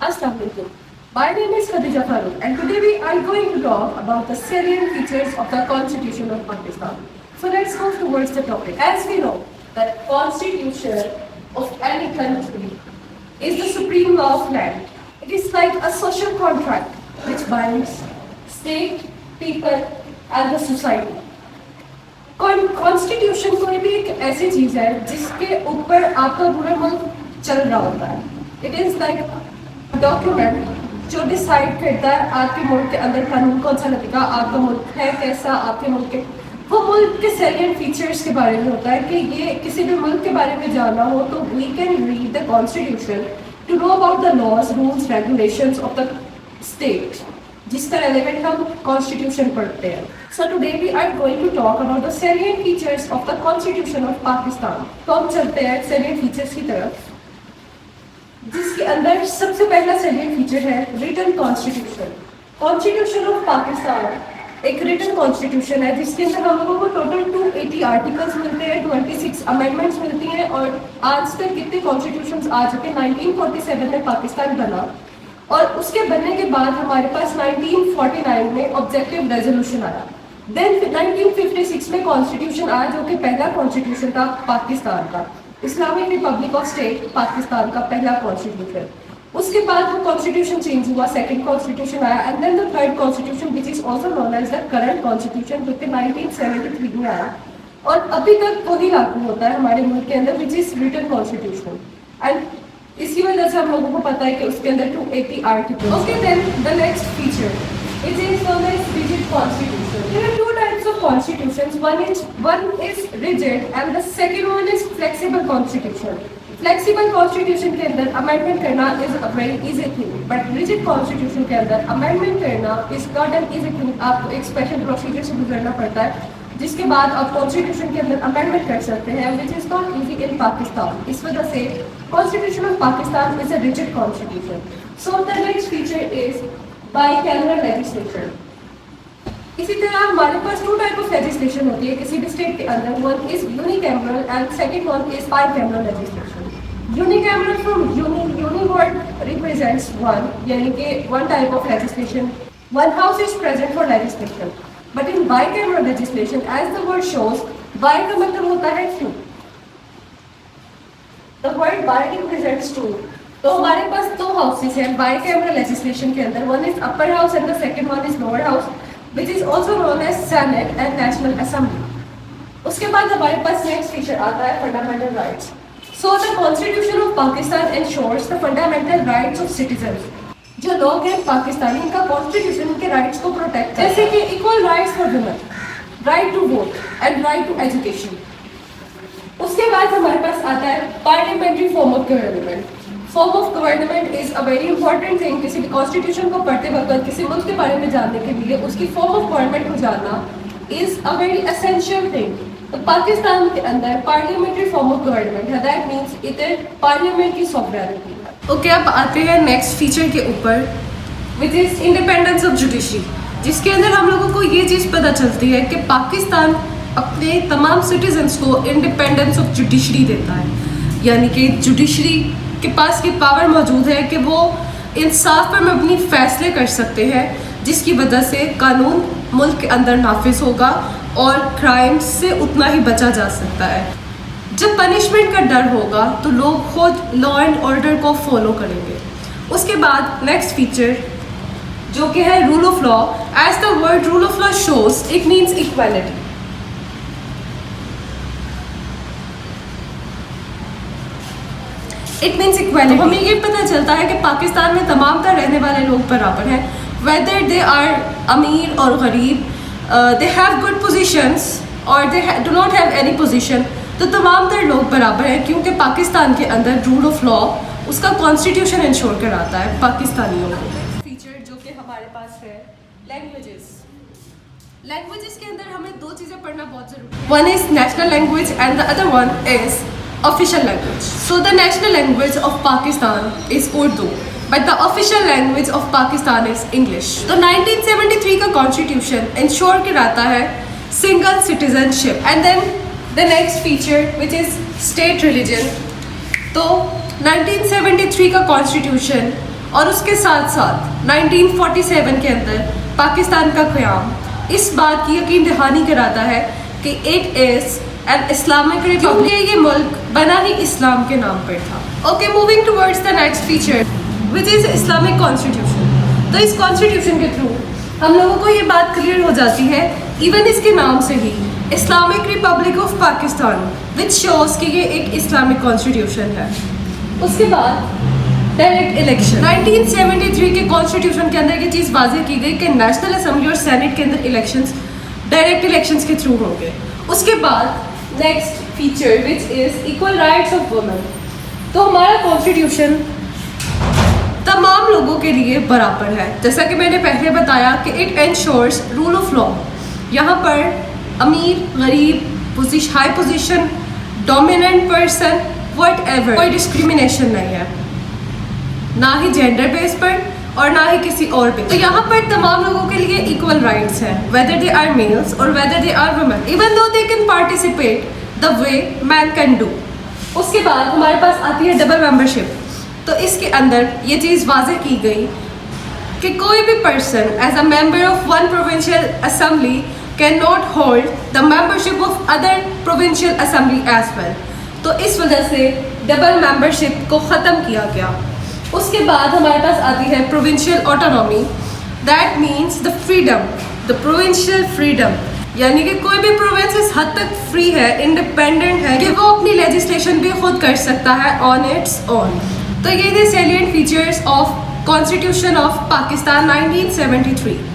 Assalamualaikum. My name is Khadija Farooq and today we are going to talk about the salient features of the Constitution of Pakistan. So let's move towards the topic. As we know that Constitution of any country is the supreme law of land. It is like a social contract which binds state, people and the society. Constitution कोई भी एक ऐसी चीज है जिसके ऊपर आपका पूरा मुल्क चल रहा होता है. इट इज लाइक डॉक्यूमेंट जो डिसाइड करता है आपके मुल्क के अंदर कानून कौन सा लगेगा, आपका मुल्क है कैसा, आपके मुल्क के वो मुल्क के सैलिएंट फीचर्स के बारे में होता है कि ये किसी भी मुल्क के बारे में जानना हो तो we can read the constitution to know about the laws rules regulations of the state जिसका रेलेवेंट हम कॉन्स्टिट्यूशन पढ़ते हैं. So today we are going to talk about the salient features of the constitution of Pakistan. तो हम चलते हैं salient features की तरफ, जिसके अंदर सबसे पहला सैलिएंट फीचर है written constitution. Constitution of Pakistan एक रिटन कॉन्स्टिट्यूशन है जिसके अंदर हम लोगों को टोटल 280 आर्टिकल्स मिलते हैं, 26 अमेंडमेंट्स मिलती हैं और आज तक कितने कॉन्स्टिट्यूशंस आ चुके. 1947 में पाकिस्तान बना और उसके बनने के बाद हमारे पास 1949 में ऑब्जेक्टिव रेजोल्यूशन आया. देन 1956 में कॉन्स्टिट्यूशन आया जो कि पहला कॉन्स्टिट्यूशन था पाकिस्तान का, Islamic republic of state Pakistan का पहला कॉन्स्टिट्यूशन. उसके बाद वो कॉन्स्टिट्यूशन चेंज हुआ, सेकंड कॉन्स्टिट्यूशन आया and then the third constitution which is also known as the current constitution जो कि 1973 में आया और अभी तक वही लागू होता है हमारे मुल्क के अंदर which is written constitution. And इसी वजह से हम लोगों को पता है कि उसके अंदर 280 articles. Okay, then the next feature it is known as rigid constitution. There are two types of constitutions, one is rigid and the second one is flexible constitution. Flexible constitution के अंदर अमेंडमेंट करना is a very easy thing, but rigid constitution के अंदर amendment करना is not an easy thing. आपको एक special procedure से गुजरना पड़ता है जिसके बाद आप कॉन्स्टिट्यूशन के अंदर अमेंडमेंट कर सकते हैं which is not easy in Pakistan. इस वजह से constitution of Pakistan is a rigid constitution. So the next feature is bicameral legislation. इसी तरह हमारे पास टू टाइप ऑफ लेजिस्लेशन होती है किसी भी स्टेट के अंदर. One is unicameral and second one is bicameral legislation. Unicameral from uni word represents one, यानी कि one type of legislation, one house is present for legislation. But in bicameral legislation as the word shows bi का मतलब होता है two. The word bi represents two. तो हमारे पास दो houses हैं बाइकैमरल लेजिस्लेशन के अंदर. One is upper house and the second one is lower house which is also known as Senate and National Assembly. उसके बाद हमारे पास नेक्स्ट फीचर आता है fundamental rights. So the constitution of Pakistan ensures the fundamental rights of citizens. जो लोग हैं पाकिस्तानी इनका constitution इनके राइट्स को प्रोटेक्ट करता है, जैसे कि equal rights for women, right to vote and right to education. उसके बाद हमारे पास आता है parliamentary form of government. Form of government is a very important thing. किसी भी कॉन्स्टिट्यूशन को पढ़ते वक्त किसी मुल्क के बारे में जानने के लिए उसकी फॉर्म ऑफ गवर्नमेंट को जानना is a very essential thing. तो पाकिस्तान के अंदर पार्लियामेंट्री फॉर्म ऑफ गवर्नमेंट है, दैट मीन्स इधर पार्लियामेंट की सॉवरेनिटी है. ओके, अब आते हैं नेक्स्ट फीचर के ऊपर which is independence of judiciary, जिसके अंदर हम लोगों को ये चीज़ पता चलती है कि पाकिस्तान अपने तमाम सिटीजन्स को इंडिपेंडेंस ऑफ जुडिशरी देता है, यानी कि जुडिशरी के पास ये पावर मौजूद है कि वो इंसाफ पर मबनी फैसले कर सकते हैं जिसकी वजह से कानून मुल्क के अंदर नाफिज होगा और क्राइम से उतना ही बचा जा सकता है. जब पनिशमेंट का डर होगा तो लोग खुद लॉ एंड ऑर्डर को फॉलो करेंगे. उसके बाद नेक्स्ट फीचर जो कि है rule of law. As the word rule of law shows it means equality. It means equality. हमें ये पता चलता है कि पाकिस्तान में तमाम तरह रहने वाले लोग बराबर हैं, वेदर दे आर अमीर और गरीब, दे हैव गुड पोजीशंस और they do not have any position. तो तमाम तरह लोग बराबर हैं क्योंकि पाकिस्तान के अंदर रूल ऑफ लॉ उसका कॉन्स्टिट्यूशन इंश्योर कराता है पाकिस्तानियों को. फीचर जो कि हमारे पास है लैंग्वेजेस. लैंग्वेजेस के अंदर हमें दो चीज़ें पढ़ना बहुत ज़रूरी है. One is national language and the other one is official language. So the national language of Pakistan is Urdu, but the official language of Pakistan is English. तो 1973 का कॉन्स्टिट्यूशन इंश्योर कराता है single citizenship. And then the next feature which is state religion. तो 1973 का constitution और उसके साथ साथ 1947 के अंदर पाकिस्तान का क़याम इस बात की यकीन दहानी कराता है कि it is an Islamic Republic. ये मुल्क बना ही इस्लाम के नाम पर था। Okay, moving towards the next feature which is Islamic constitution. तो इस कॉन्स्टिट्यूशन के थ्रू हम लोगों को ये बात क्लियर हो जाती है, इवन इसके नाम से ही Islamic republic of Pakistan, which shows कि ये एक इस्लामिक कॉन्स्टिट्यूशन है। उसके बाद डायरेक्ट इलेक्शन 1973 के कॉन्स्टिट्यूशन के अंदर ये चीज़ वाज़ेह की गई कि नेशनल असेंबली और सेनेट के अंदर इलेक्शंस डायरेक्ट इलेक्शंस के थ्रू होंगे। उसके बाद next feature which is equal rights of women. तो हमारा कॉन्स्टिट्यूशन तमाम लोगों के लिए बराबर है, जैसा कि मैंने पहले बताया कि it ensures rule of law. यहाँ पर अमीर, गरीब, high position, dominant person, whatever, कोई डिस्क्रिमिनेशन नहीं है, ना ही जेंडर बेस पर और ना ही किसी और पे। तो यहाँ पर तमाम लोगों के लिए इक्वल राइट्स हैं, वेदर दे आर मेल्स और whether they are women, even though they can participate the way man can do. उसके बाद हमारे पास आती है डबल मेंबरशिप। तो इसके अंदर ये चीज़ वाज़ेह की गई कि कोई भी person as a member of one provincial assembly can not hold the membership of other provincial assembly as well. तो इस वजह से डबल मेंबरशिप को ख़त्म किया गया। उसके बाद हमारे पास आती है provincial autonomy, that means the freedom, the provincial freedom, यानी कि कोई भी प्रोविंस इस हद तक फ्री है, इंडिपेंडेंट है कि वो अपनी लेजिस्लेशन भी खुद कर सकता है ऑन इट्स ओन। तो ये थे salient features of constitution of Pakistan 1973।